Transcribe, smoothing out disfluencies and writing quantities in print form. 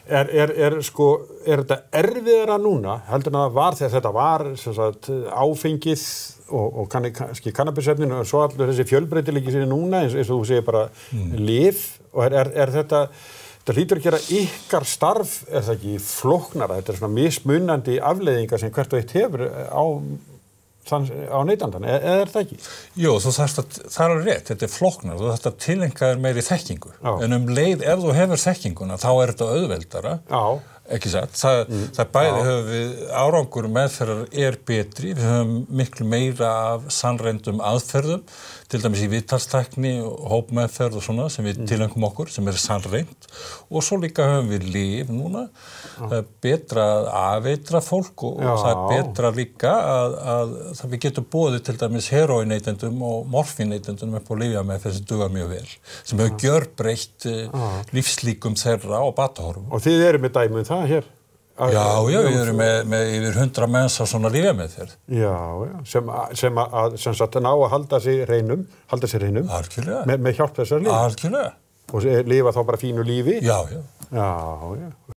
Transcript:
Er þetta erfiðara núna heldur en það var þegar þetta var sem sagt, áfengið og kannski kannabisefnin og svo allur þessi fjölbreytileiki sem er núna eins og þú segir bara lyf og er þetta hlýtur að gera ykkar starf það ekki flóknara, þetta svona mismunandi afleiðingar sem hvert og eitt hefur á neytandann, eða það ekki? Jú, það er rétt, þetta flóknar, þú þarft að tileinka þér meiri þekkingu. En leið, ef þú hefur þekkinguna, þá er þetta auðveldara. Já. Ekki satt. Það bæði höfum við árangur meðferðar betri, við höfum miklu meira af sannreyndum aðferðum, til dæmis í viðtalstækni og hópmeðferð og svona sem við tilengum okkur, sem sannreynd og svo líka höfum við lyf núna. Það er betra að afeitra fólk og það er betra líka að við getum boðið til dæmis heroíneytendum og morfíneytendum upp á lyfjameðferð sem dugar mjög vel, sem hefur gjörbreytt lífslíkum þeirra og batahorfum. Og þið eru með dæmi um það hér? Já, við erum með yfir 100 menns á svona lyfjameðferð. Já, sem sagt ná að halda sér hreinum. Algjörlega. Með hjálp þessar lyf. Algjörlega. Og lifa þá bara fínu lífi. Já.